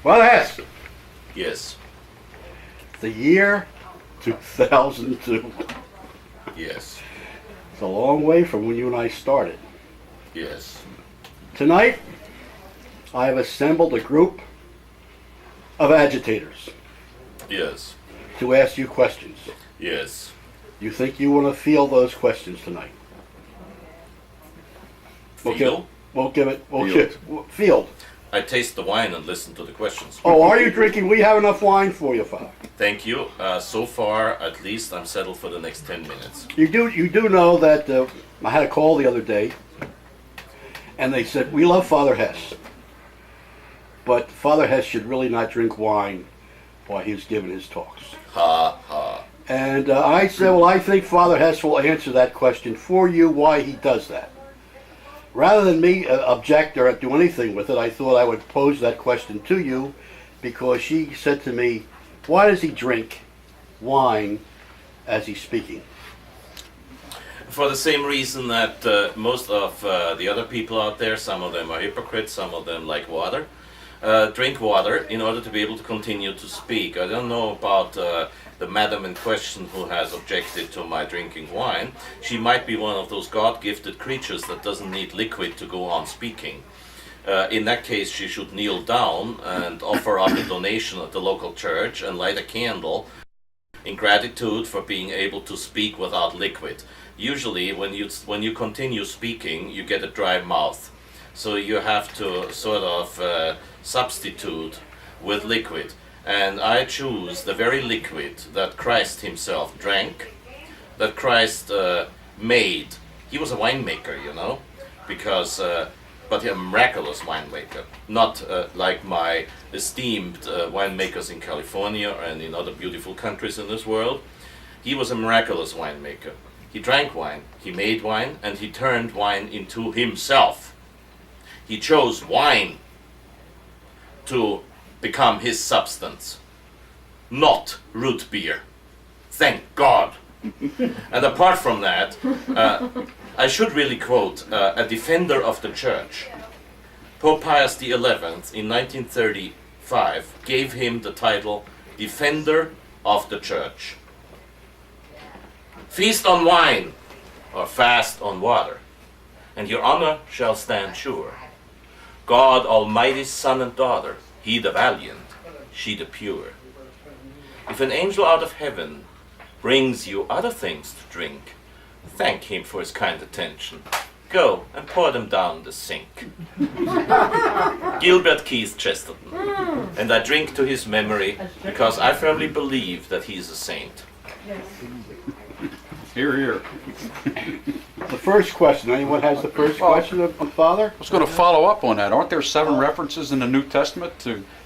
Well, Hesse, Yes. the year 2002. Yes. It's a long way from when you and I started. Yes. Tonight, I have assembled a group of agitators Yes. to ask you questions. Yes. You think you want to field those questions tonight? Feel? We'll give it. Field. Field. I taste the wine and listen to the questions. Oh, are you drinking? We have enough wine for you, Father. Thank you. So far, at least, I'm settled for the next 10 minutes. You do know that I had a call the other day, and they said, we love Father Hesse, but Father Hesse should really not drink wine while he's giving his talks. Ha ha. And I said, well, I think Father Hesse will answer that question for you, why he does that. Rather than me object or do anything with it, I thought I would pose that question to you, because she said to me, why does he drink wine as he's speaking? For the same reason that most of the other people out there, some of them are hypocrites, some of them like water, drink water in order to be able to continue to speak. I don't know about the madam in question who has objected to my drinking wine. She might be one of those God-gifted creatures that doesn't need liquid to go on speaking. In that case, she should kneel down and offer up a donation at the local church and light a candle in gratitude for being able to speak without liquid. Usually, when you continue speaking, you get a dry mouth. So you have to sort of substitute with liquid. And I choose the very liquid that Christ himself drank, that Christ made. He was a winemaker, you know, because, but a miraculous winemaker. Not like my esteemed winemakers in California and in other beautiful countries in this world. He was a miraculous winemaker. He drank wine, he made wine, and he turned wine into himself. He chose wine to become his substance, not root beer. Thank God. And apart from that, I should really quote a defender of the church. Pope Pius XI in 1935 gave him the title Defender of the Church. Feast on wine, or fast on water, and your honor shall stand sure. God Almighty's son and daughter, he the valiant, she the pure. If an angel out of heaven brings you other things to drink, thank him for his kind attention. Go and pour them down the sink. Gilbert Keith Chesterton. And I drink to his memory because I firmly believe that he is a saint. Hear, hear. The first question, anyone has the first question of Father? I was going to follow up on that. Aren't there 7 references in the New Testament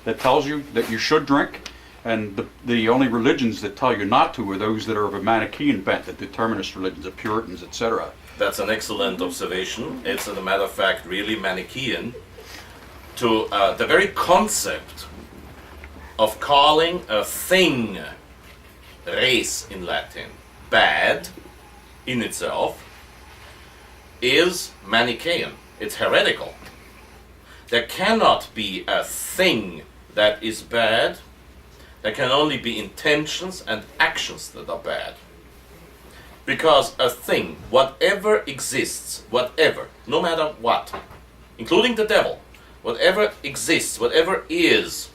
that tells you that you should drink? And the only religions that tell you not to are those that are of a Manichaean bent, the determinist religions, the Puritans, etc. That's an excellent observation. It's, as a matter of fact, really Manichaean to the very concept of calling a thing, res in Latin, bad in itself, is Manichaean. It's heretical. There cannot be a thing that is bad. There can only be intentions and actions that are bad. Because a thing, whatever exists, whatever, no matter what, including the devil, whatever exists, whatever is,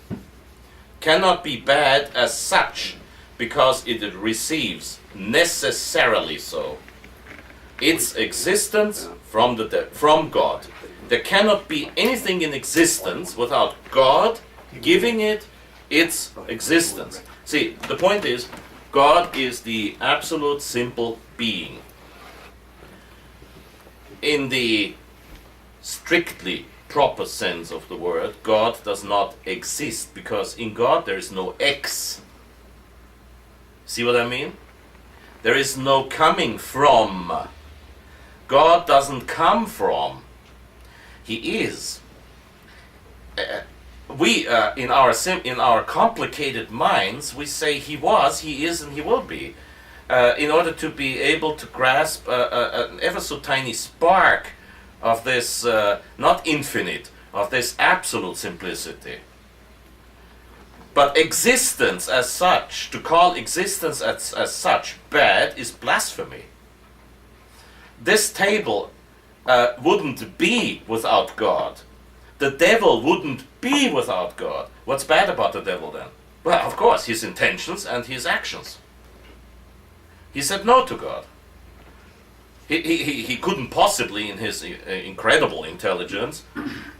cannot be bad as such, because it receives, necessarily so, its existence from God. There cannot be anything in existence without God giving it its existence. See, the point is, God is the absolute simple being. In the strictly proper sense of the word, God does not exist, because in God there is no X. See what I mean? There is no coming from. God doesn't come from. He is. We, in our complicated minds, we say he was, he is, and he will be. In order to be able to grasp an ever so tiny spark of this, not infinite, of this absolute simplicity. But existence as such, to call existence as such bad, is blasphemy. This table wouldn't be without God. The devil wouldn't be without God. What's bad about the devil then? Well, of course, his intentions and his actions. He said no to God. He couldn't possibly, in his incredible intelligence,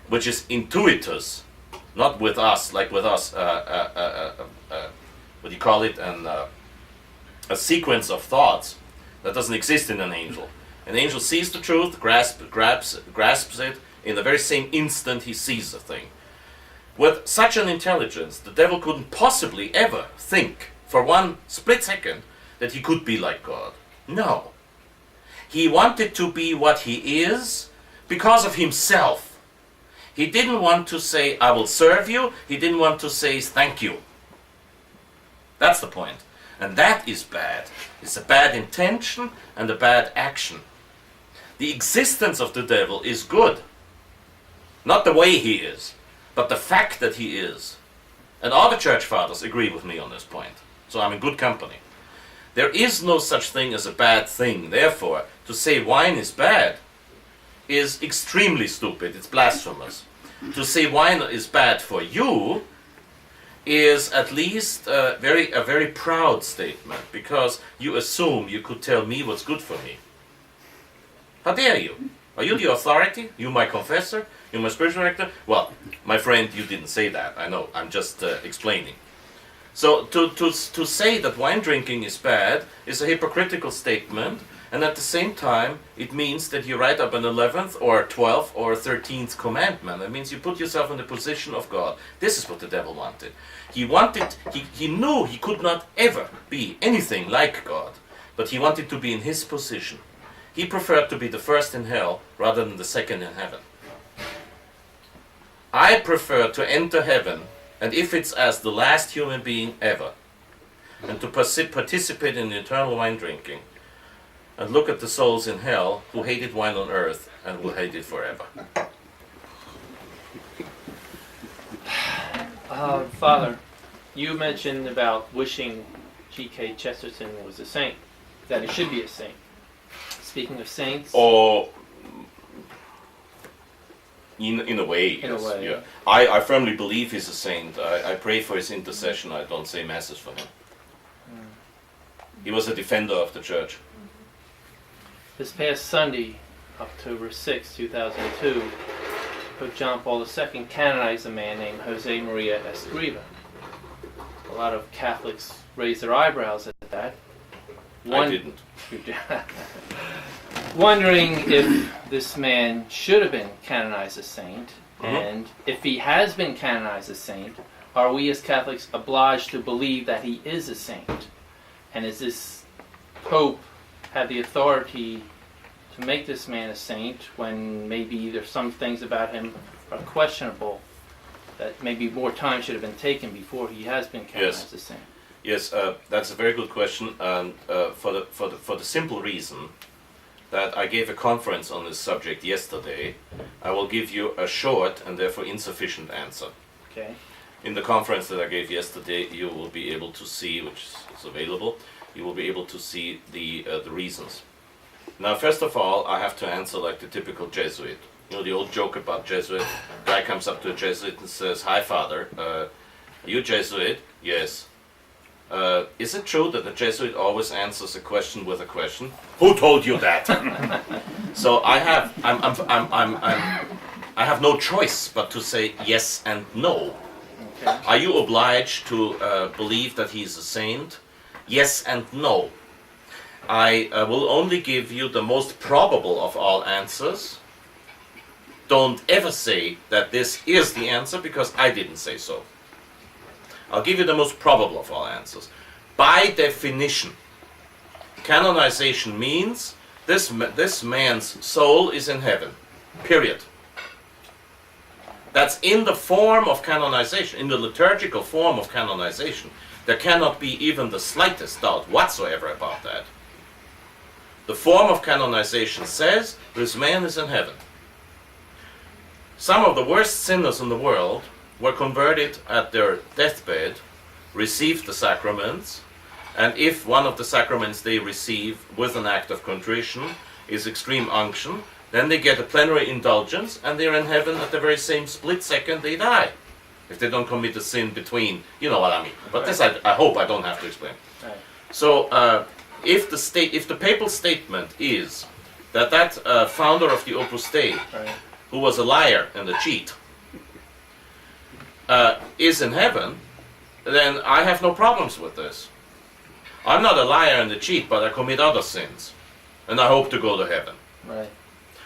which is intuitus, not with us, like with us, what do you call it, a sequence of thoughts that doesn't exist in an angel. An angel sees the truth, grasps it, in the very same instant he sees the thing. With such an intelligence, the devil couldn't possibly ever think for one split second that he could be like God. No. He wanted to be what he is because of himself. He didn't want to say, I will serve you. He didn't want to say, thank you. That's the point. And that is bad. It's a bad intention and a bad action. The existence of the devil is good. Not the way he is, but the fact that he is. And all the church fathers agree with me on this point. So I'm in good company. There is no such thing as a bad thing. Therefore, to say wine is bad is extremely stupid. It's blasphemous. To say wine is bad for you is at least a very proud statement, because you assume you could tell me what's good for me. How dare you? Are you the authority? You my confessor? You my spiritual director? Well, my friend, you didn't say that. I know. I'm just explaining. So to say that wine drinking is bad is a hypocritical statement, and at the same time it means that you write up an 11th or 12th or 13th commandment. That means you put yourself in the position of God. This is what the devil wanted. He knew he could not ever be anything like God, but he wanted to be in his position. He preferred to be the first in hell rather than the second in heaven. I prefer to enter heaven, and if it's as the last human being ever, and to participate in eternal wine drinking, and look at the souls in hell who hated wine on earth and will hate it forever. Father, you mentioned about wishing G.K. Chesterton was a saint, that he should be a saint. Speaking of saints... Or... In a way, yes. In a way. Yeah. I firmly believe he's a saint. I pray for his intercession. I don't say masses for him. He was a defender of the church. This past Sunday, October 6, 2002, Pope John Paul II canonized a man named Jose Maria Escriva. A lot of Catholics raised their eyebrows at that. I didn't. Wondering if this man should have been canonized as saint, and if he has been canonized as saint, are we as Catholics obliged to believe that he is a saint? And is this Pope have the authority to make this man a saint when maybe there's some things about him are questionable, that maybe more time should have been taken before he has been canonized as saint? Yes, that's a very good question, and for the simple reason that I gave a conference on this subject yesterday, I will give you a short and therefore insufficient answer. Okay. In the conference that I gave yesterday, you will be able to see, which is available, you will be able to see the reasons. Now, first of all, I have to answer like the typical Jesuit. You know the old joke about Jesuit? Guy comes up to a Jesuit and says, "Hi, Father, are you a Jesuit?" "Yes." Is it true that the Jesuit always answers a question with a question? "Who told you that?" So I have no choice but to say yes and no. Okay. Are you obliged to believe that he is a saint? Yes and no. I will only give you the most probable of all answers. Don't ever say that this is the answer, because I didn't say so. I'll give you the most probable of all answers. By definition, canonization means this man's soul is in heaven. Period. That's in the form of canonization, in the liturgical form of canonization. There cannot be even the slightest doubt whatsoever about that. The form of canonization says this man is in heaven. Some of the worst sinners in the world were converted at their deathbed, received the sacraments, and if one of the sacraments they receive with an act of contrition is extreme unction, then they get a plenary indulgence and they're in heaven at the very same split second they die. If they don't commit a sin between, you know what I mean. But this I hope I don't have to explain. Right. So if the papal statement is that founder of the Opus Dei, Right. who was a liar and a cheat, is in heaven, then I have no problems with this. I'm not a liar and a cheat, but I commit other sins, and I hope to go to heaven. Right.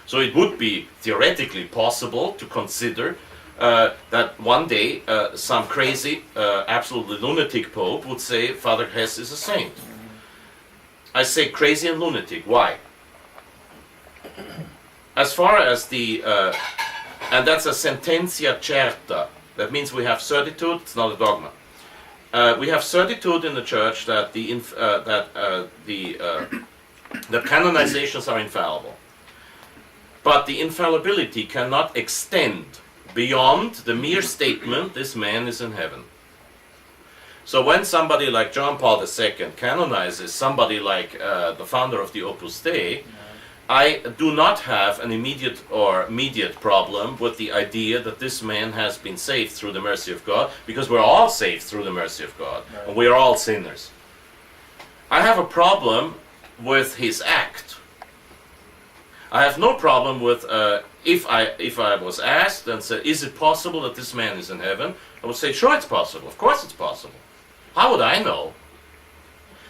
So it would be theoretically possible to consider that one day some crazy, absolutely lunatic pope would say Father Hesse is a saint. I say crazy and lunatic. Why? As far as the, and that's a sententia certa. That means we have certitude. It's not a dogma. We have certitude in the church that the canonizations are infallible. But the infallibility cannot extend beyond the mere statement, this man is in heaven. So when somebody like John Paul II canonizes somebody like the founder of the Opus Dei, I do not have an immediate or immediate problem with the idea that this man has been saved through the mercy of God, because we're all saved through the mercy of God, and we are all sinners. I have a problem with his act. I have no problem with if I was asked and said, is it possible that this man is in heaven? I would say, sure, it's possible. Of course it's possible. How would I know?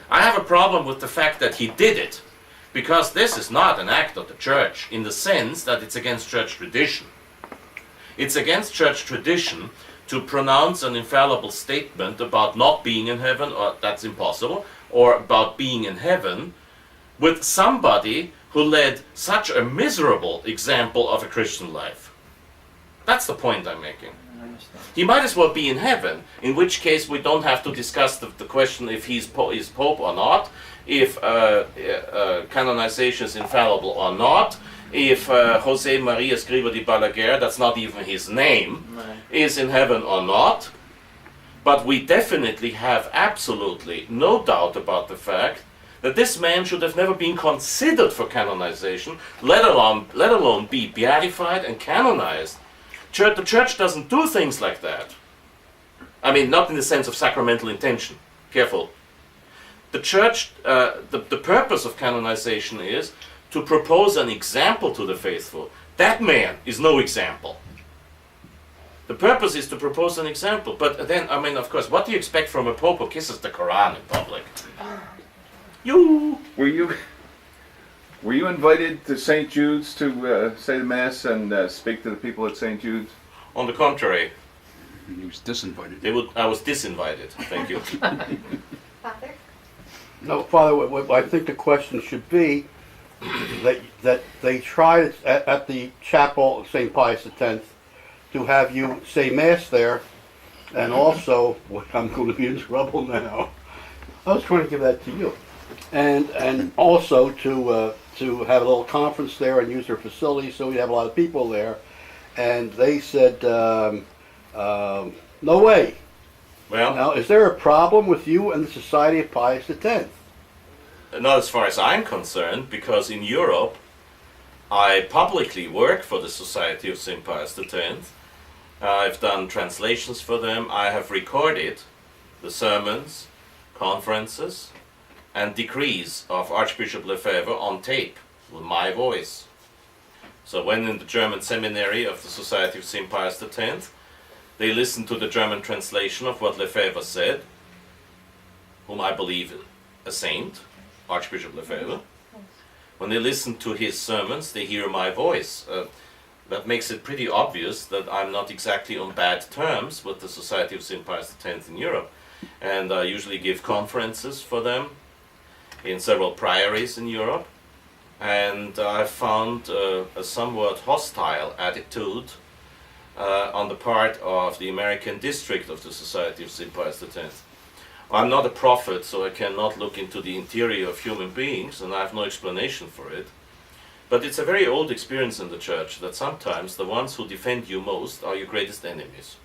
I have a problem with the fact that he did it, because this is not an act of the church in the sense that it's against church tradition. It's against church tradition to pronounce an infallible statement about not being in heaven, or that's impossible, or about being in heaven with somebody who led such a miserable example of a Christian life. That's the point I'm making. He might as well be in heaven, in which case we don't have to discuss the question if he's is Pope or not, if canonization is infallible or not, if Jose Maria Escriva de Balaguer, that's not even his name, is in heaven or not. But we definitely have absolutely no doubt about the fact that this man should have never been considered for canonization, let alone be beatified and canonized. The church doesn't do things like that. I mean, not in the sense of sacramental intention. Careful. The church, the purpose of canonization is to propose an example to the faithful. That man is no example. The purpose is to propose an example. But then, I mean, of course, what do you expect from a pope who kisses the Quran in public? Were you invited to St. Jude's to say the Mass and speak to the people at St. Jude's? On the contrary, He was disinvited. I was disinvited. Thank you. Father? No, Father, what I think the question should be that they tried at the chapel of St. Pius X to have you say Mass there, and also, I'm going to be in trouble now. I was trying to give that to you. And also to have a little conference there and use their facilities, so we have a lot of people there. And they said, no way. Well, Now, is there a problem with you and the Society of Pius X? not as far as I'm concerned, because in Europe, I publicly work for the Society of St. Pius X. I've done translations for them. I have recorded the sermons, conferences, and decrees of Archbishop Lefebvre on tape with my voice. So when in the German seminary of the Society of St. Pius X, they listened to the German translation of what Lefebvre said, whom I believe a saint, Archbishop Lefebvre. When they listen to his sermons, they hear my voice. That makes it pretty obvious that I'm not exactly on bad terms with the Society of St. Pius X in Europe. And I usually give conferences for them in several priories in Europe. And I found a somewhat hostile attitude on the part of the American district of the Society of St. Pius X. I'm not a prophet, so I cannot look into the interior of human beings, and I have no explanation for it. But it's a very old experience in the church that sometimes the ones who defend you most are your greatest enemies.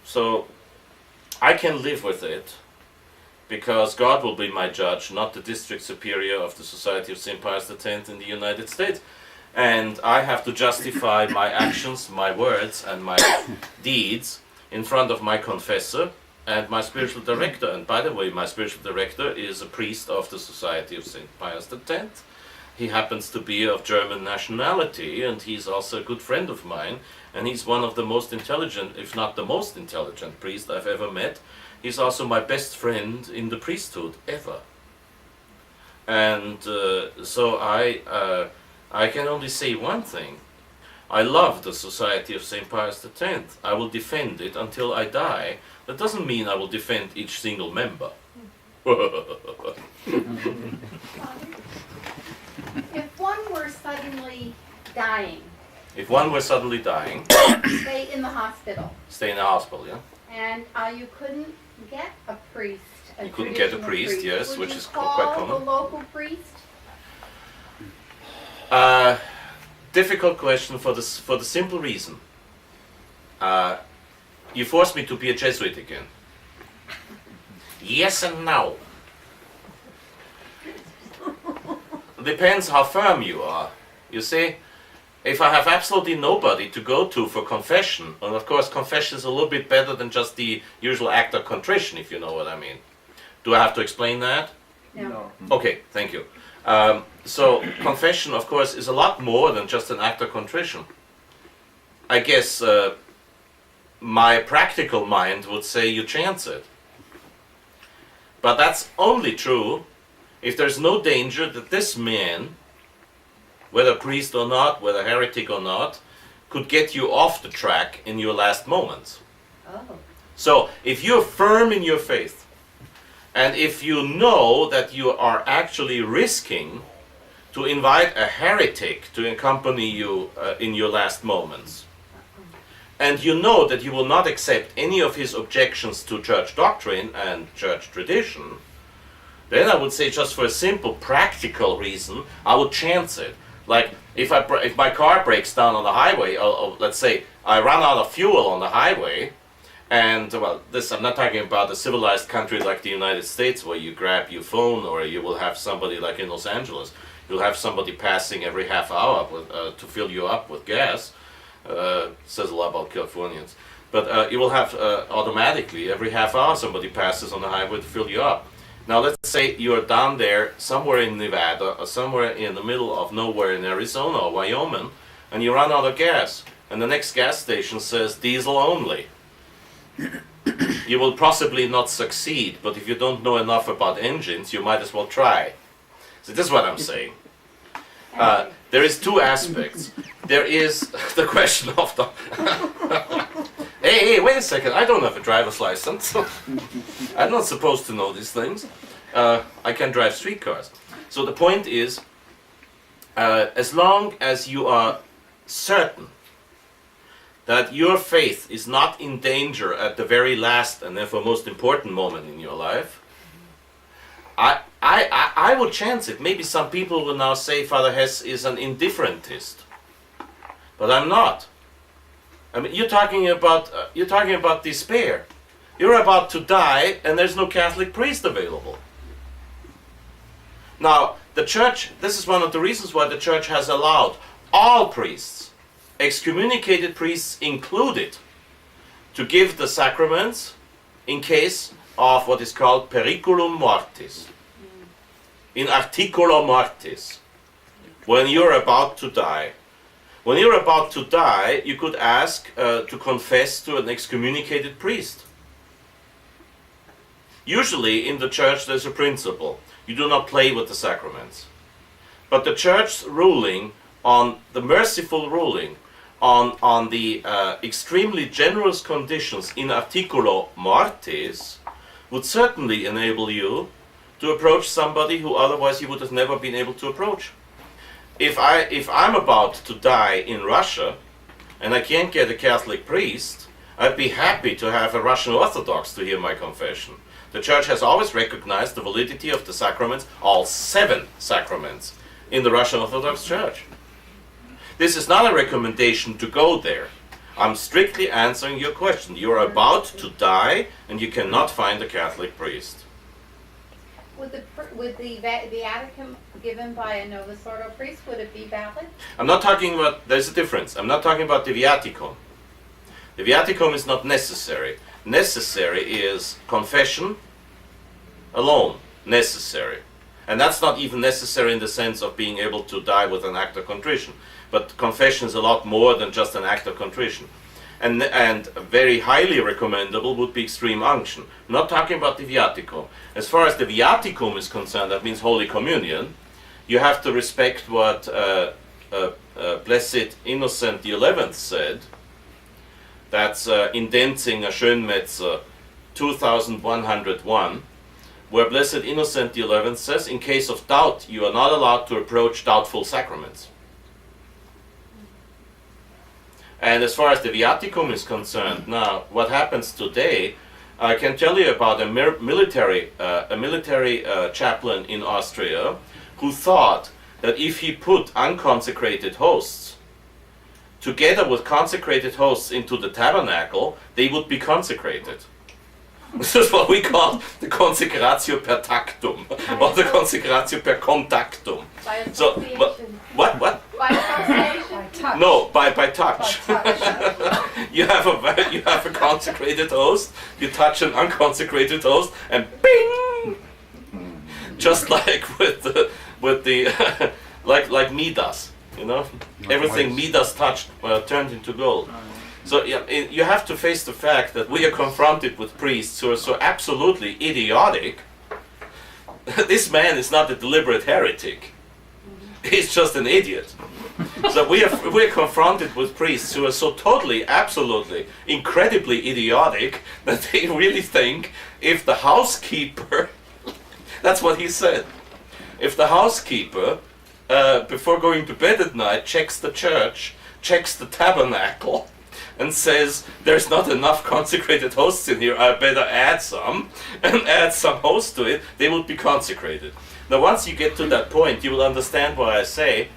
So I can live with it because God will be my judge, not the district superior of the Society of St. Pius X in the United States. And I have to justify my actions, my words, and my deeds in front of my confessor and my spiritual director. And by the way, my spiritual director is a priest of the Society of St. Pius X. He happens to be of German nationality, and he's also a good friend of mine. And he's one of the most intelligent, if not the most intelligent priest I've ever met. He's also my best friend in the priesthood ever. And so I can only say one thing. I love the Society of St. Pius X. I will defend it until I die. That doesn't mean I will defend each single member. If one were suddenly dying, If one were suddenly dying, stay in the hospital, stay in the hospital, yeah? and you couldn't get a priest, You couldn't get a traditional priest, yes, would which you is call quite common. the local priest? Difficult question for the simple reason. You forced me to be a Jesuit again. Yes and no. Depends how firm you are. You see, if I have absolutely nobody to go to for confession, and of course confession is a little bit better than just the usual act of contrition, if you know what I mean. Do I have to explain that? No. Okay, thank you. So confession, of course, is a lot more than just an act of contrition. I guess my practical mind would say you chance it. But that's only true if there's no danger that this man, whether priest or not, whether heretic or not, could get you off the track in your last moments. Oh. So if you're firm in your faith, and if you know that you are actually risking to invite a heretic to accompany you in your last moments, and you know that you will not accept any of his objections to church doctrine and church tradition, then I would say, just for a simple practical reason, I would chance it. Like if my car breaks down on the highway, or let's say I run out of fuel on the highway, and well, this I'm not talking about a civilized country like the United States where you grab your phone, or you will have somebody like in Los Angeles, you'll have somebody passing every half hour with, to fill you up with gas. Says a lot about Californians. But you will have automatically every half hour somebody passes on the highway to fill you up. Now let's say you're down there somewhere in Nevada or somewhere in the middle of nowhere in Arizona or Wyoming, and you run out of gas, and the next gas station says diesel only. You will possibly not succeed, but if you don't know enough about engines, you might as well try. So this is what I'm saying. There is two aspects. There is the question of the... Hey, wait a second, I don't have a driver's license. I'm not supposed to know these things. I can drive streetcars. So the point is, as long as you are certain that your faith is not in danger at the very last and therefore most important moment in your life, I would chance it. Maybe some people will now say Father Hesse is an indifferentist, but I'm not. I mean, you're talking about despair. You're about to die, and there's no Catholic priest available. Now, the Church. This is one of the reasons why the Church has allowed all priests, excommunicated priests included, to give the sacraments in case of what is called periculum mortis. In articulo mortis, when you're about to die. When you're about to die, you could ask to confess to an excommunicated priest. Usually in the Church there's a principle. You do not play with the sacraments. But the Church's ruling on the merciful ruling on the extremely generous conditions in articulo mortis would certainly enable you to approach somebody who otherwise you would have never been able to approach. If I'm about to die in Russia and I can't get a Catholic priest, I'd be happy to have a Russian Orthodox to hear my confession. The Church has always recognized the validity of the sacraments, all 7 sacraments, in the Russian Orthodox Church. This is not a recommendation to go there. I'm strictly answering your question. You're about to die and you cannot find a Catholic priest. Would the viaticum given by a Novus Ordo priest, would it be valid? I'm not talking about, there's a difference. I'm not talking about the viaticum. The viaticum is not necessary. Necessary is confession alone, necessary. And that's not even necessary in the sense of being able to die with an act of contrition. But confession is a lot more than just an act of contrition. And very highly recommendable would be extreme unction. I'm not talking about the viaticum. As far as the viaticum is concerned, that means Holy Communion, you have to respect what Blessed Innocent XI said. That's in Denzinger Schönmetzer 2101, where Blessed Innocent XI says, in case of doubt, you are not allowed to approach doubtful sacraments. And as far as the viaticum is concerned, now what happens today, I can tell you about a military chaplain in Austria who thought that if he put unconsecrated hosts together with consecrated hosts into the tabernacle, they would be consecrated. This is what we call the consecratio per tactum, or the consecratio per contactum. By So, association? what? By association? No, by touch. you have a consecrated host. You touch an unconsecrated host, and bing! Just like with the like Midas, you know, everything Midas touched turned into gold. So yeah, you have to face the fact that we are confronted with priests who are so absolutely idiotic. This man is not a deliberate heretic. He's just an idiot. So we're confronted with priests who are so totally, absolutely, incredibly idiotic that they really think if the housekeeper, that's what he said, if the housekeeper, before going to bed at night, checks the church, checks the tabernacle, and says, there's not enough consecrated hosts in here, I better add some, and add some hosts to it, they will be consecrated. Now once you get to that point, you will understand why I say,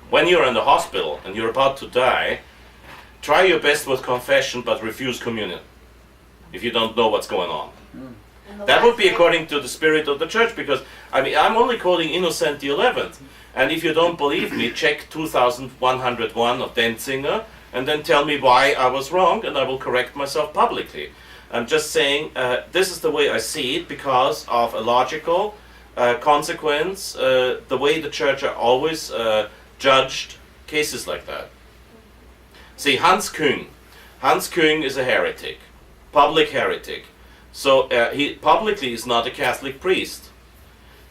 when you're in the hospital and you're about to die, try your best with confession, but refuse communion, if you don't know what's going on. That would be according to the spirit of the church, because, I mean, I'm only quoting Innocent XI, and if you don't believe me, check 2101 of Denzinger, and then tell me why I was wrong, and I will correct myself publicly. I'm just saying, this is the way I see it, because of a logical consequence, the way the church are always judged cases like that. See, Hans Küng is a heretic, public heretic. So he publicly is not a Catholic priest.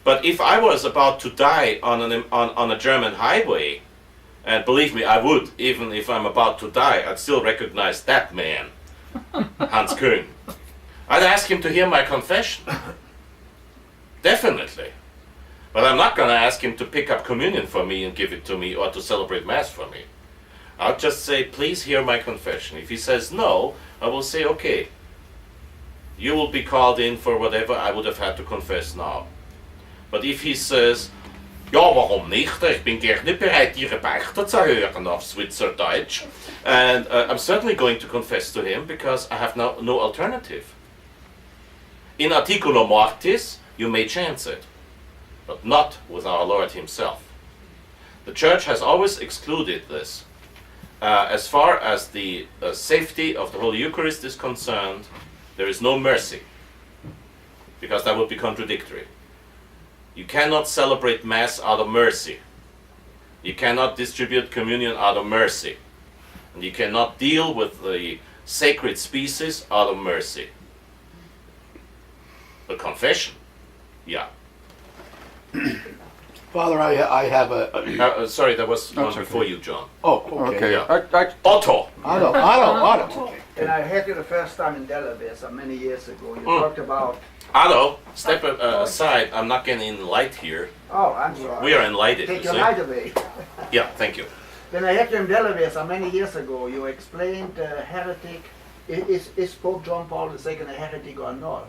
But if I was about to die on a German highway, and believe me, I would, even if I'm about to die, I'd still recognize that man, Hans Küng. I'd ask him to hear my confession. Definitely. But I'm not going to ask him to pick up communion for me and give it to me, or to celebrate Mass for me. I'll just say, please hear my confession. If he says no, I will say, okay, you will be called in for whatever I would have had to confess now. But if he says, ja, warum nicht? Ich bin gerne bereit, Ihre Beichte zu hören auf Schweizerdeutsch. And I'm certainly going to confess to him, because I have no alternative. In articulo mortis, you may chance it, but not with our Lord himself. The Church has always excluded this. As far as the safety of the Holy Eucharist is concerned, there is no mercy, because that would be contradictory. You cannot celebrate Mass out of mercy. You cannot distribute communion out of mercy. And you cannot deal with the sacred species out of mercy. But confession, yeah. Father, I have a... sorry, there was one okay. before you, John. Oh, okay. Okay. Otto! Otto. And I had you the first time in Delaware so many years ago. You talked about... Otto, step aside. I'm not getting light here. Oh, I'm sorry. We are enlightened, Take you your see. light away. Yeah, thank you. When I had you in Delaware so many years ago, you explained heretic. Is Pope John Paul II a heretic or not?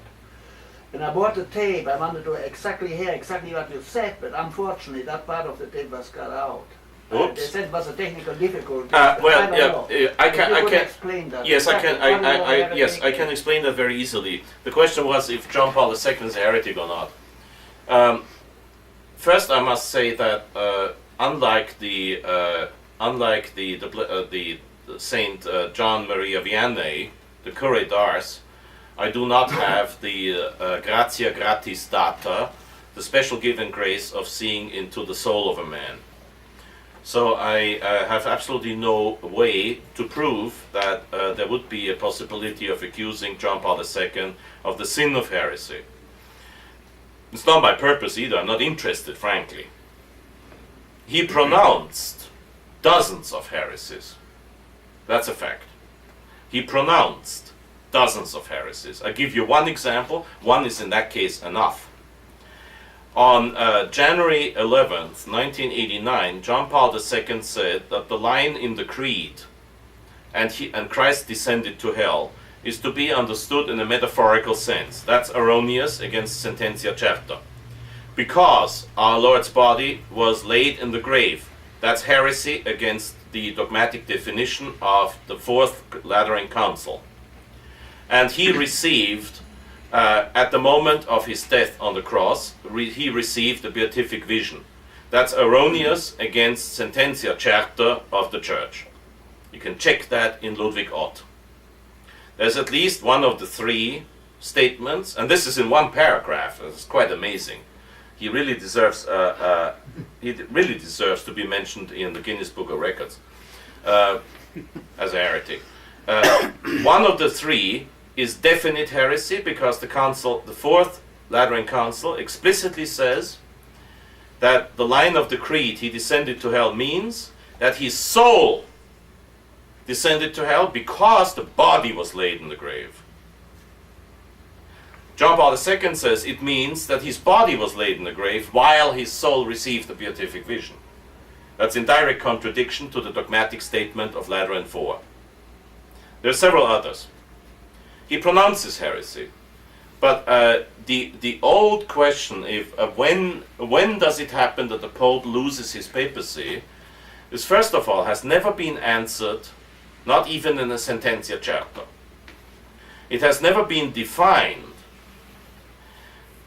And I bought the tape. I wanted to exactly hear exactly what you said, but unfortunately that part of the tape was cut out. They Oops. said it was a technical difficulty. Well, I yeah, don't know. I If can, you I could can. explain that. Yes, I can. Yes, I heretic. can explain that very easily. The question was if John Paul II is a heretic or not. First, I must say that unlike the Saint John Maria Vianney, the Curé d'Ars, I do not have the gratia gratis data, the special given grace of seeing into the soul of a man. So I have absolutely no way to prove that there would be a possibility of accusing John Paul II of the sin of heresy. It's not my purpose either, I'm not interested, frankly. He pronounced dozens of heresies. That's a fact. He pronounced dozens of heresies. I give you one example. One is in that case enough. On January 11th, 1989, John Paul II said that the line in the Creed, and Christ descended to hell, is to be understood in a metaphorical sense. That's erroneous against Sententia Certa. Because our Lord's body was laid in the grave, that's heresy against the dogmatic definition of the Fourth Lateran Council. And he received, at the moment of his death on the cross, he received a beatific vision. That's erroneous against Sententia Certa of the Church. You can check that in Ludwig Ott. There's at least one of the three statements, and this is in one paragraph. It's quite amazing. He really deserves to be mentioned in the Guinness Book of Records as a heretic. One of the three is definite heresy because the Fourth Lateran Council explicitly says that the line of the Creed, he descended to hell, means that his soul descended to hell because the body was laid in the grave. John Paul II says it means that his body was laid in the grave while his soul received the beatific vision. That's in direct contradiction to the dogmatic statement of Lateran IV. There are several others. He pronounces heresy, but the old question, if when does it happen that the Pope loses his papacy, is first of all has never been answered, not even in a Sententia Certa. It has never been defined,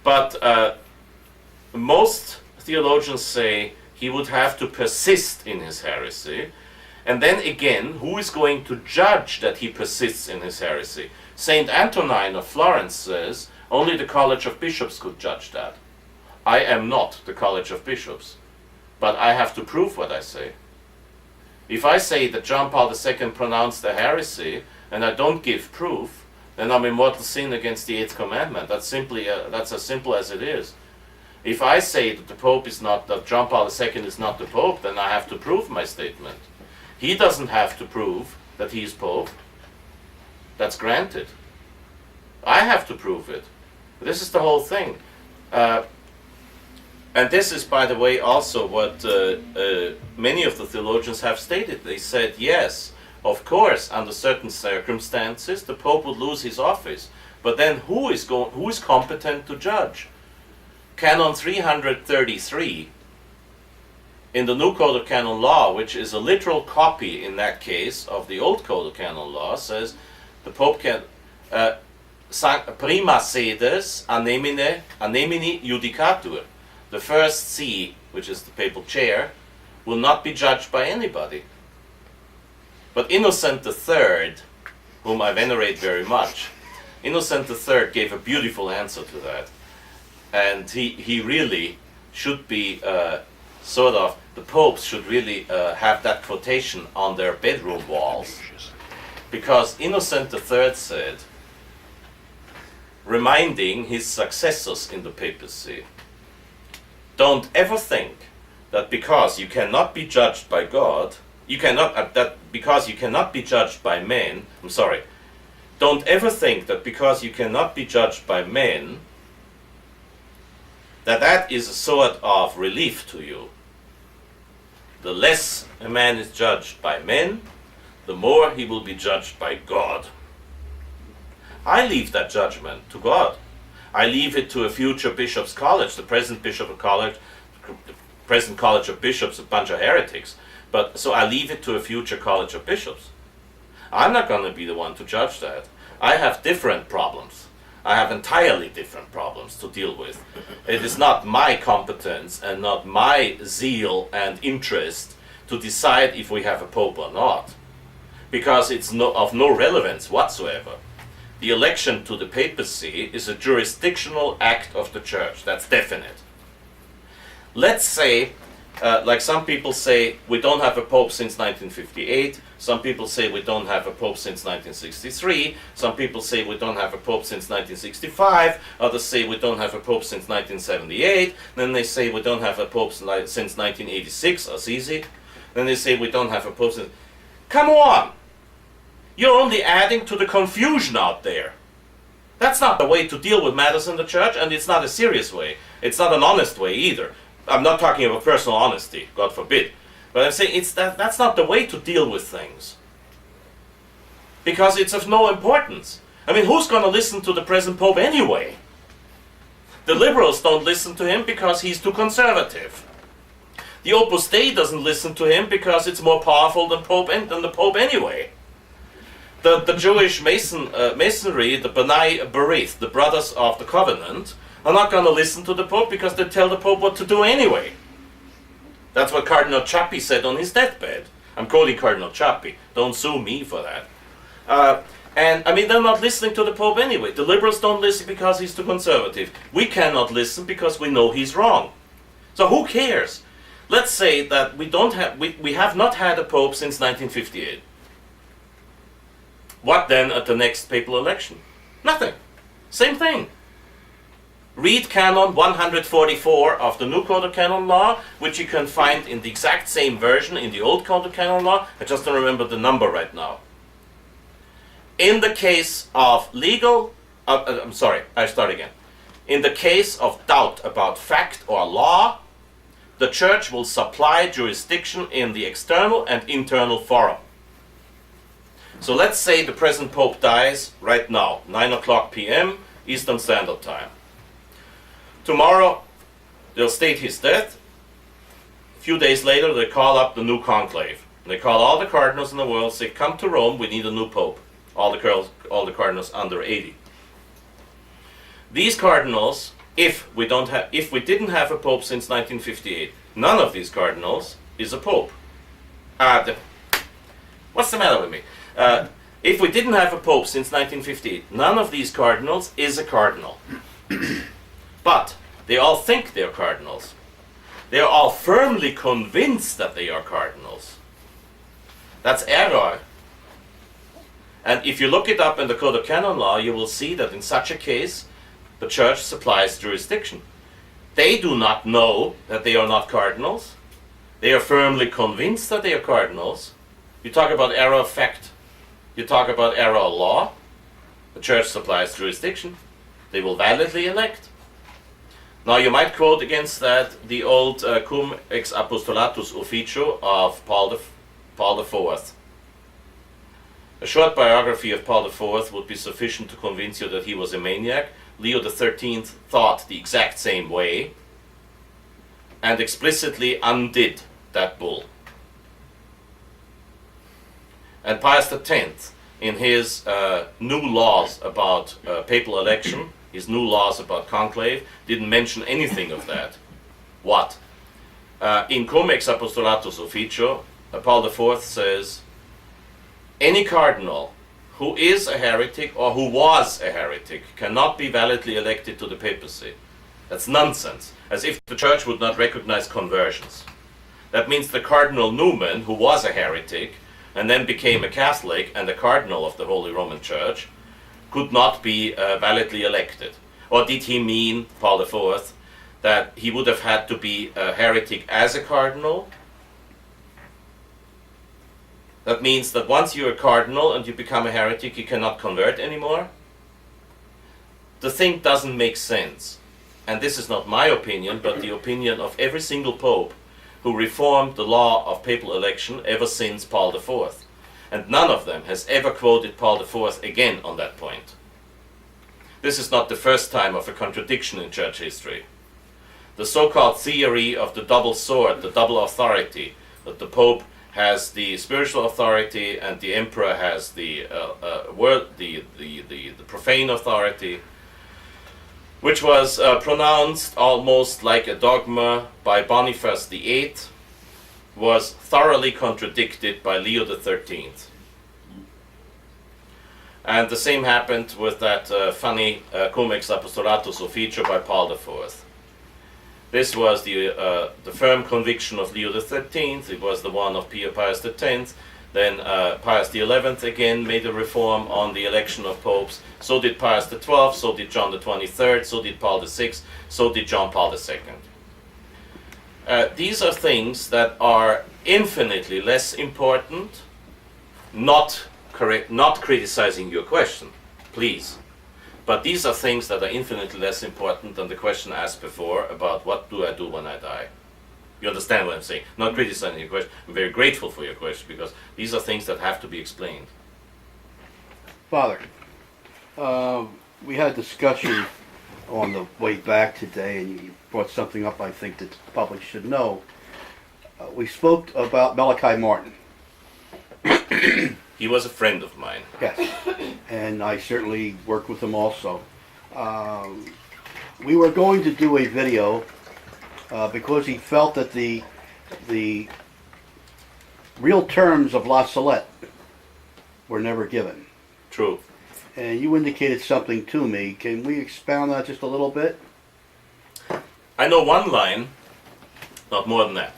but most theologians say he would have to persist in his heresy, and then again, who is going to judge that he persists in his heresy? Saint Antonine of Florence says only the College of Bishops could judge that. I am not the College of Bishops, but I have to prove what I say. If I say that John Paul II pronounced a heresy and I don't give proof, then I'm in mortal sin against the Eighth Commandment. That's as simple as it is. If I say that that John Paul II is not the Pope, then I have to prove my statement. He doesn't have to prove that he's Pope. That's granted. I have to prove it. This is the whole thing. And this is, by the way, also what many of the theologians have stated. They said, yes, of course, under certain circumstances, the Pope would lose his office. But then who is competent to judge? Canon 333 in the New Code of Canon Law, which is a literal copy in that case of the Old Code of Canon Law, says the Pope can prima sedes anemini judicatur. The first see, which is the papal chair, will not be judged by anybody. But Innocent III, whom I venerate very much, Innocent III gave a beautiful answer to that. And he really should be the popes should really have that quotation on their bedroom walls. Because Innocent III said, reminding his successors in the papacy, don't ever think that because you cannot be judged by God, because you cannot be judged by men, don't ever think that because you cannot be judged by men, that is a sort of relief to you. The less a man is judged by men, the more he will be judged by God. I leave that judgment to God. I leave it to a future bishop's college, the present bishop of college, the present college of bishops, a bunch of heretics. But so I leave it to a future college of bishops. I'm not going to be the one to judge that. I have different problems. I have entirely different problems to deal with. It is not my competence and not my zeal and interest to decide if we have a pope or not, because it's of no relevance whatsoever. The election to the papacy is a jurisdictional act of the church. That's definite. Let's say, like some people say, we don't have a pope since 1958. Some people say we don't have a pope since 1963. Some people say we don't have a pope since 1965. Others say we don't have a pope since 1978. Then they say we don't have a pope since 1986, Assisi. Then they say we don't have a pope since... Come on! You're only adding to the confusion out there. That's not the way to deal with matters in the church, and it's not a serious way. It's not an honest way either. I'm not talking about personal honesty, God forbid. But I'm saying that's not the way to deal with things. Because it's of no importance. I mean, who's going to listen to the present Pope anyway? The liberals don't listen to him because he's too conservative. The Opus Dei doesn't listen to him because it's more powerful than the Pope anyway. The Jewish Masonry, the B'nai B'rith, the Brothers of the Covenant, are not going to listen to the Pope because they tell the Pope what to do anyway. That's what Cardinal Ciappi said on his deathbed. I'm quoting Cardinal Ciappi. Don't sue me for that. And I mean, they're not listening to the Pope anyway. The liberals don't listen because he's too conservative. We cannot listen because we know he's wrong. So who cares? Let's say that we have not had a Pope since 1958. What then at the next papal election? Nothing. Same thing. Read Canon 144 of the New Code of Canon Law, which you can find in the exact same version in the Old Code of Canon Law. I just don't remember the number right now. In the case of In the case of doubt about fact or law, the Church will supply jurisdiction in the external and internal forum. So let's say the present Pope dies right now, 9 o'clock p.m. Eastern Standard Time. Tomorrow, they'll state his death. A few days later, they call up the new conclave. They call all the cardinals in the world, say, come to Rome, we need a new Pope. All the cardinals under 80. These cardinals, if we didn't have a Pope since 1958, none of these cardinals is a Pope. What's the matter with me? If we didn't have a Pope since 1958, none of these cardinals is a cardinal. But they all think they're cardinals. They are all firmly convinced that they are cardinals. That's error. And if you look it up in the Code of Canon Law, you will see that in such a case, the Church supplies jurisdiction. They do not know that they are not cardinals. They are firmly convinced that they are cardinals. You talk about error of fact. You talk about error of law. The Church supplies jurisdiction. They will validly elect. Now you might quote against that the old cum ex apostolatus officio of Paul IV. A short biography of Paul IV would be sufficient to convince you that he was a maniac. Leo XIII thought the exact same way and explicitly undid that bull. And Pius X, in his new laws about papal election, his new laws about conclave, didn't mention anything of that. What? In Cum ex apostolatus officio, Paul IV says, any cardinal who is a heretic or who was a heretic cannot be validly elected to the papacy. That's nonsense, as if the Church would not recognize conversions. That means the Cardinal Newman, who was a heretic and then became a Catholic and a cardinal of the Holy Roman Church, could not be validly elected. Or did he mean, Paul IV, that he would have had to be a heretic as a cardinal? That means that once you're a cardinal and you become a heretic, you cannot convert anymore? The thing doesn't make sense. And this is not my opinion, but the opinion of every single pope who reformed the law of papal election ever since Paul IV. And none of them has ever quoted Paul IV again on that point. This is not the first time of a contradiction in church history. The so-called theory of the double sword, the double authority, that the Pope has the spiritual authority, and the emperor has the the profane authority, which was pronounced almost like a dogma by Boniface VIII, was thoroughly contradicted by Leo XIII. And the same happened with that funny Cum ex Apostolatus Officio by Paul IV. This was the firm conviction of Leo XIII. It was the one of Pius X. Then Pius XI again made a reform on the election of popes. So did Pius XII, so did John XXIII, so did Paul VI, so did John Paul II. These are things that are infinitely less important, not criticizing your question, please. But these are things that are infinitely less important than the question asked before about what do I do when I die. You understand what I'm saying? Not criticizing your question. I'm very grateful for your question because these are things that have to be explained. Father, we had a discussion on the way back today, and you brought something up I think that the public should know. We spoke about Malachi Martin. He was a friend of mine. Yes, and I certainly worked with him also. We were going to do a video because he felt that the real terms of La Salette were never given. True. And you indicated something to me. Can we expound on that just a little bit? I know one line, not more than that.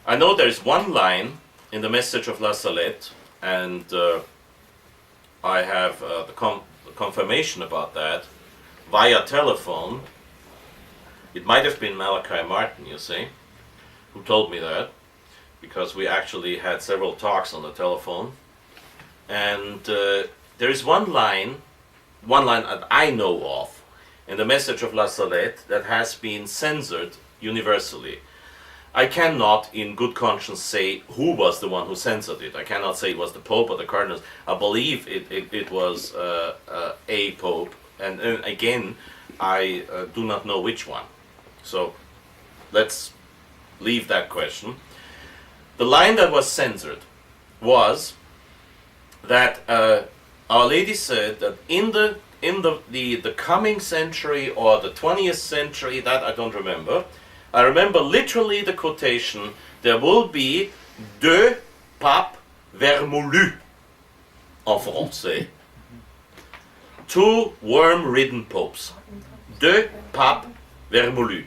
I know there's one line in the message of La Salette, and I have the confirmation about that via telephone. It might have been Malachi Martin, you see, who told me that, because we actually had several talks on the telephone. And there is one line that I know of in the message of La Salette that has been censored universally. I cannot, in good conscience, say who was the one who censored it. I cannot say it was the Pope or the Cardinals. I believe it was a Pope, and again, I do not know which one. So let's leave that question. The line that was censored was that Our Lady said that in the coming century or the 20th century, that I don't remember. I remember literally the quotation, there will be deux papes vermoulus en français. Two worm-ridden popes. Deux papes vermoulus.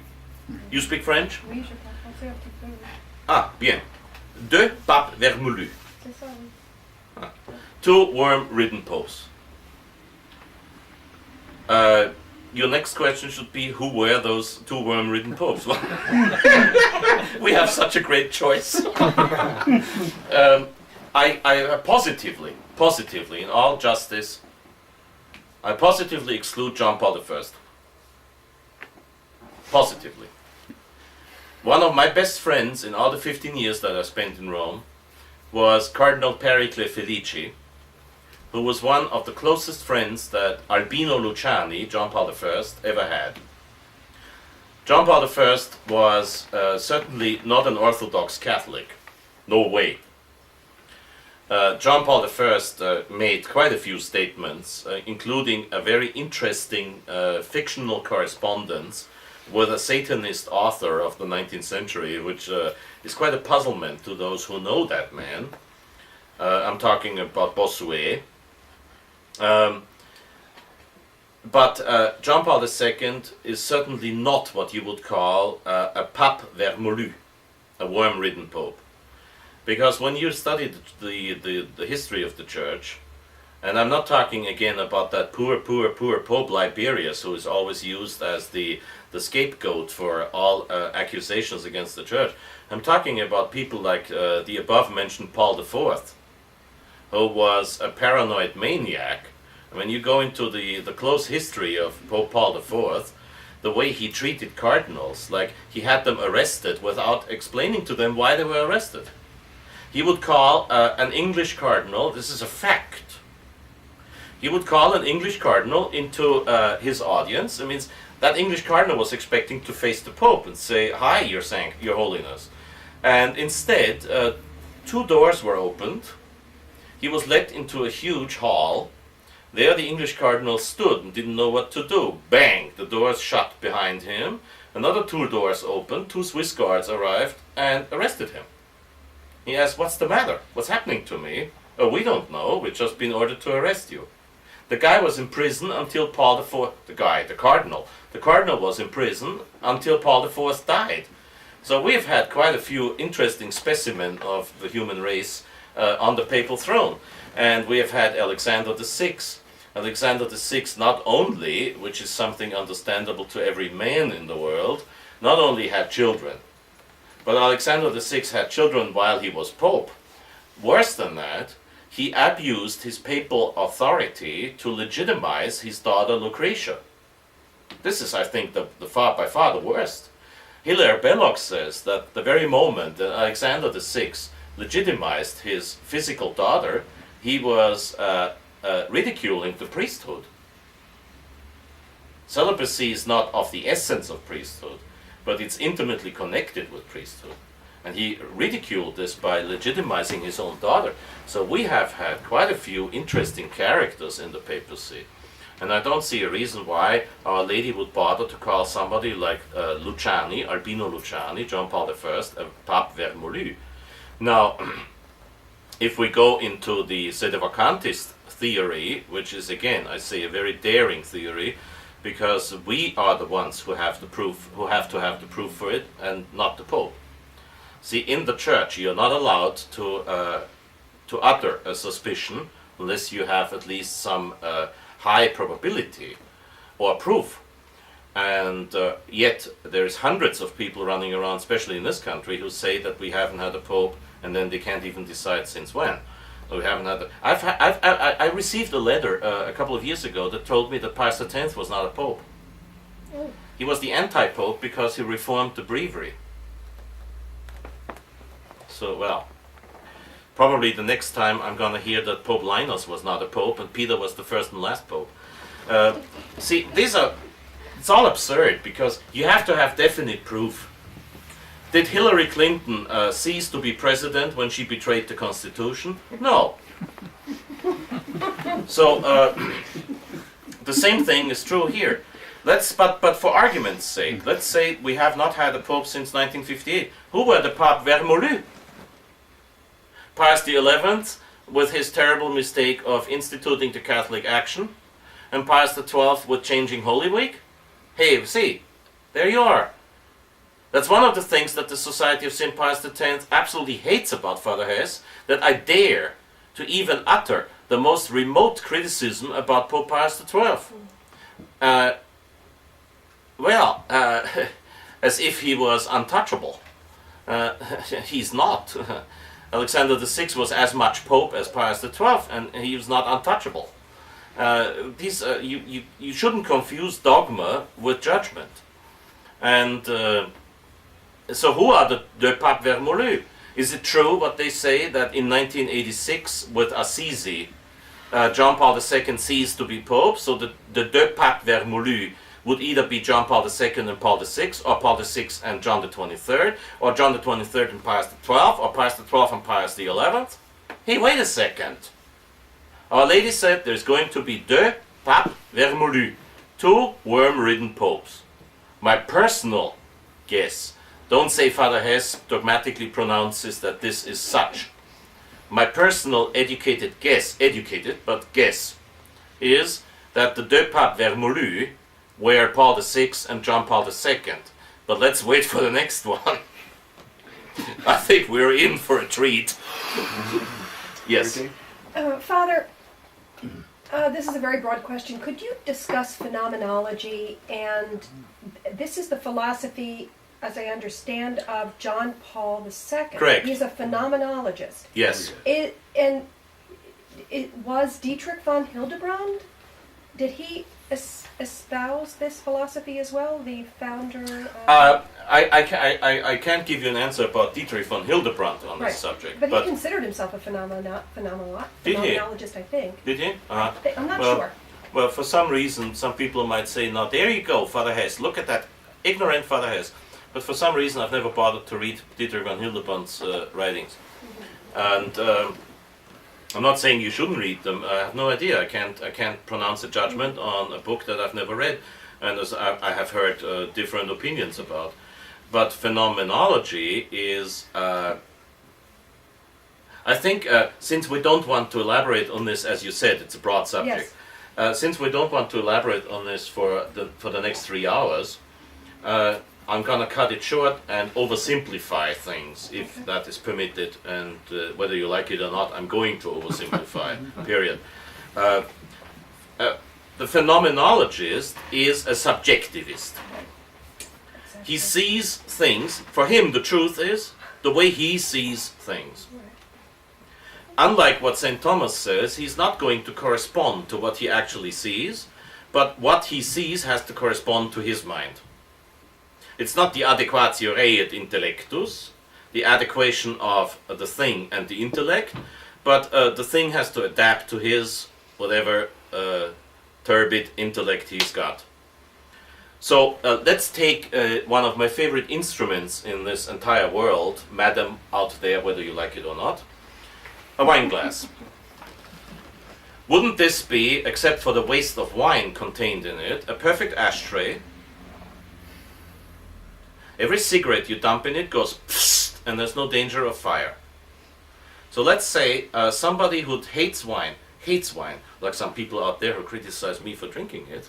You speak French? Oui, je parle français un petit peu. Oui. Ah, bien. Deux papes vermoulus. C'est ça, oui. Two worm-ridden popes. Your next question should be, who were those two worm-ridden popes? We have such a great choice. I positively, in all justice, I positively exclude John Paul I. Positively. One of my best friends in all the 15 years that I spent in Rome was Cardinal Pericle Felici, who was one of the closest friends that Albino Luciani, John Paul I, ever had. John Paul I was certainly not an Orthodox Catholic. No way. John Paul I made quite a few statements, including a very interesting fictional correspondence with a Satanist author of the 19th century, which is quite a puzzlement to those who know that man. I'm talking about Bossuet. But John Paul II is certainly not what you would call a pape vermoulu, a worm-ridden pope. Because when you study the history of the Church, and I'm not talking again about that poor Pope Liberius, who is always used as the scapegoat for all accusations against the Church. I'm talking about people like the above-mentioned Paul IV, who was a paranoid maniac. When you go into the close history of Pope Paul IV, the way he treated cardinals, like he had them arrested without explaining to them why they were arrested. He would call an English cardinal, this is a fact, he would call an English cardinal into his audience. It means that English cardinal was expecting to face the Pope and say, "Hi, Your Holiness." And instead, 2 doors were opened. He was led into a huge hall. There the English cardinal stood and didn't know what to do. Bang! The doors shut behind him. Another 2 doors opened. 2 Swiss guards arrived and arrested him. He asked, "What's the matter? What's happening to me?" "Oh, we don't know. We've just been ordered to arrest you." The guy was in prison until Paul IV. The cardinal. The cardinal was in prison until Paul IV died. So we've had quite a few interesting specimens of the human race on the papal throne. And we have had Alexander VI. Alexander VI not only, which is something understandable to every man in the world, not only had children, but Alexander VI had children while he was pope. Worse than that, he abused his papal authority to legitimize his daughter Lucretia. This is, I think, by far the worst. Hilaire Belloc says that the very moment that Alexander VI legitimized his physical daughter, he was ridiculing the priesthood. Celibacy is not of the essence of priesthood, but it's intimately connected with priesthood. And he ridiculed this by legitimizing his own daughter. So we have had quite a few interesting characters in the papacy. And I don't see a reason why Our Lady would bother to call somebody like Luciani, Albino Luciani, John Paul I, a Pape Vermoulu. Now, if we go into the sedevacantist theory, which is, again, I say, a very daring theory, because we are the ones who have the proof, who have to have the proof for it, and not the Pope. See, in the Church, you're not allowed to utter a suspicion unless you have at least some high probability or proof. And yet, there's hundreds of people running around, especially in this country, who say that we haven't had a Pope, and then they can't even decide since when. We haven't had. I received a letter a couple of years ago that told me that Pius X was not a Pope. Oh. He was the anti-Pope because he reformed the breviary. So, well, probably the next time I'm going to hear that Pope Linus was not a Pope and Peter was the first and last Pope. See, it's all absurd because you have to have definite proof. Did Hillary Clinton cease to be president when she betrayed the Constitution? No. So, the same thing is true here. But for argument's sake, let's say we have not had a Pope since 1958. Who were the Pape Vermoulu? Pius XI, with his terrible mistake of instituting the Catholic action, and Pius XII with changing Holy Week. Hey, see, there you are. That's one of the things that the Society of St. Pius X absolutely hates about Father Hesse, that I dare to even utter the most remote criticism about Pope Pius XII. As if he was untouchable. He's not. Alexander VI was as much Pope as Pius XII, and he was not untouchable. You shouldn't confuse dogma with judgment. And so who are the Pape Vermoulu? Is it true what they say that in 1986 with Assisi, John Paul II ceased to be Pope, so the deux Papes Vermoulu would either be John Paul II and Paul VI, or Paul VI and John the 23rd, or John the 23rd and Pius XII, or Pius XII and Pius XI? Hey, wait a second. Our Lady said there's going to be deux Papes Vermoulu, 2 worm-ridden popes. My personal guess, don't say Father Hesse dogmatically pronounces that this is such. My personal educated guess, guess, is that the deux Papes Vermoulu were Paul VI and John Paul II. But let's wait for the next one. I think we're in for a treat. Yes. Father, this is a very broad question. Could you discuss phenomenology? And this is the philosophy, as I understand, of John Paul II. Correct. He's a phenomenologist. Yes. It was Dietrich von Hildebrand? Did he espouse this philosophy as well, the founder? I can't give you an answer about Dietrich von Hildebrand on this subject. But he considered himself a phenomenologist, I think. Did he? I'm not sure. Well, for some reason, some people might say, now there you go, Father Hesse, look at that ignorant Father Hesse. but for some reason I've never bothered to read Dietrich von Hildebrandt's writings. And I'm not saying you shouldn't read them. I have no idea. I can't pronounce a judgment on a book that I've never read, and as I have heard different opinions about. But phenomenology is, I think, since we don't want to elaborate on this, as you said, it's a broad subject. Yes. Since we don't want to elaborate on this for the next 3 hours, I'm gonna cut it short and oversimplify things, if that is permitted, and whether you like it or not, I'm going to oversimplify, period. The phenomenologist is a subjectivist. He sees things, for him the truth is the way he sees things. Unlike what St. Thomas says, he's not going to correspond to what he actually sees, but what he sees has to correspond to his mind. It's not the adequatio rei et intellectus, the adequation of the thing and the intellect, but the thing has to adapt to his whatever turbid intellect he's got. So let's take one of my favorite instruments in this entire world, madam out there, whether you like it or not, a wine glass. Wouldn't this be, except for the waste of wine contained in it, a perfect ashtray? Every cigarette you dump in it goes psst, and there's no danger of fire. So let's say somebody who hates wine, like some people out there who criticize me for drinking it.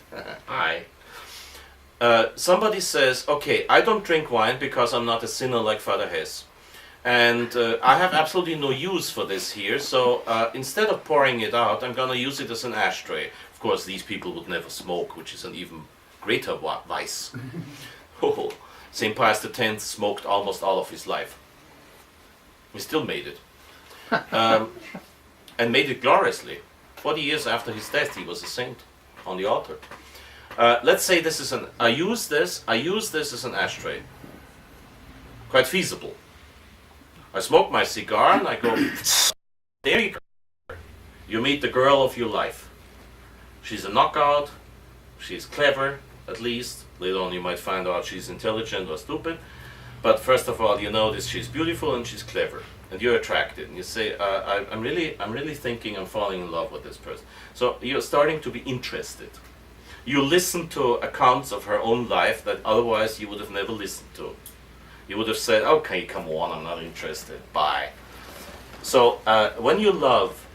Somebody says, okay, I don't drink wine because I'm not a sinner like Father Hesse. And I have absolutely no use for this here, so instead of pouring it out, I'm going to use it as an ashtray. Of course, these people would never smoke, which is an even greater vice. St. Pius X smoked almost all of his life. He still made it. And made it gloriously. 40 years after his death, he was a saint on the altar. Let's say this is I use this as an ashtray. Quite feasible. I smoke my cigar and I go, there you go. You meet the girl of your life. She's a knockout, she's clever, at least. Later on you might find out she's intelligent or stupid. But first of all, you notice she's beautiful and she's clever. And you're attracted. And you say, I'm really thinking I'm falling in love with this person. So you're starting to be interested. You listen to accounts of her own life that otherwise you would have never listened to. You would have said, okay, come on, I'm not interested, bye. So when you love,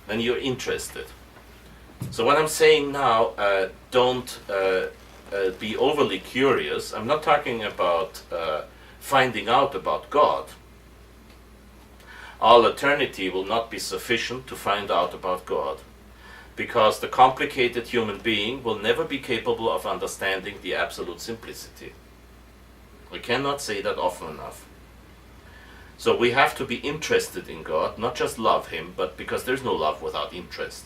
then you're interested. So what I'm saying now, don't be overly curious. I'm not talking about finding out about God. All eternity will not be sufficient to find out about God, because the complicated human being will never be capable of understanding the absolute simplicity. We cannot say that often enough. So we have to be interested in God, not just love Him, but because there's no love without interest.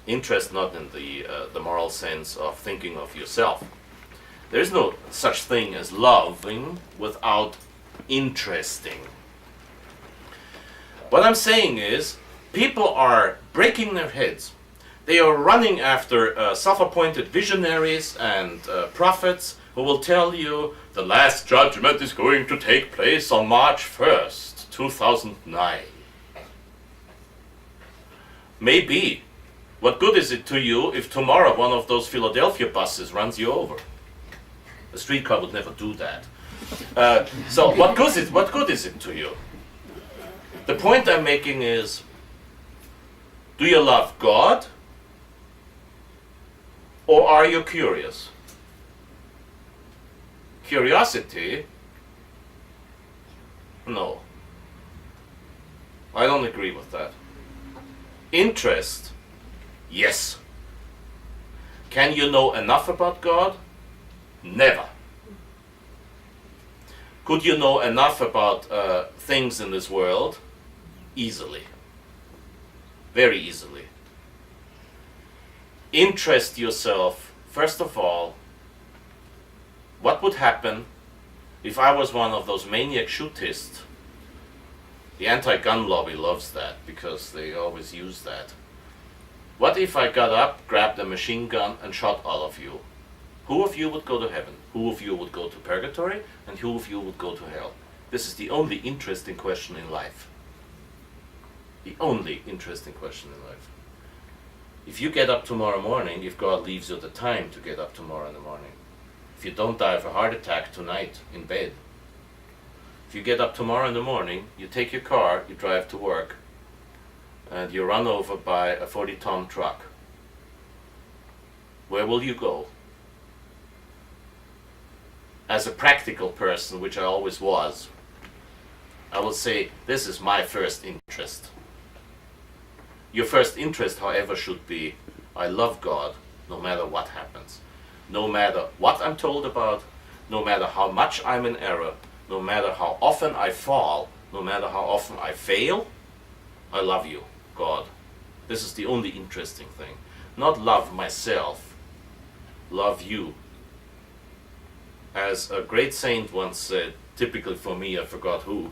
Interest not in the moral sense of thinking of yourself. There's no such thing as loving without interesting. What I'm saying is, people are breaking their heads. They are running after self-appointed visionaries and prophets who will tell you the last judgment is going to take place on March 1st, 2009. Maybe. What good is it to you if tomorrow one of those Philadelphia buses runs you over? A streetcar would never do that. So what good is it to you? The point I'm making is, do you love God? Or are you curious? Curiosity? No. I don't agree with that. Interest? Yes. Can you know enough about God? Never. Could you know enough about things in this world? Easily. Very easily. Interest yourself, first of all, what would happen if I was one of those maniac shootists? The anti-gun lobby loves that because they always use that. What if I got up, grabbed a machine gun and shot all of you? Who of you would go to heaven? Who of you would go to purgatory? And who of you would go to hell? This is the only interesting question in life. The only interesting question in life. If you get up tomorrow morning, if God leaves you the time to get up tomorrow in the morning, if you don't die of a heart attack tonight in bed, if you get up tomorrow in the morning, you take your car, you drive to work, and you're run over by a 40-ton truck, where will you go? As a practical person, which I always was, I will say, this is my first interest. Your first interest, however, should be, I love God no matter what happens. No matter what I'm told about, no matter how much I'm in error, no matter how often I fall, no matter how often I fail, I love you, God. This is the only interesting thing. Not love myself, love you. As a great saint once said, typically for me, I forgot who,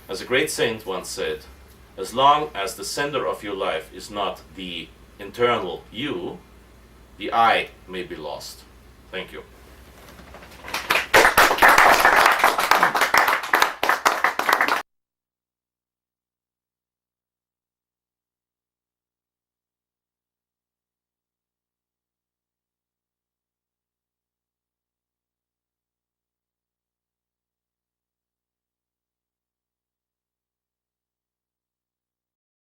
as a great saint once said, as long as the center of your life is not the internal you, the I may be lost. Thank you.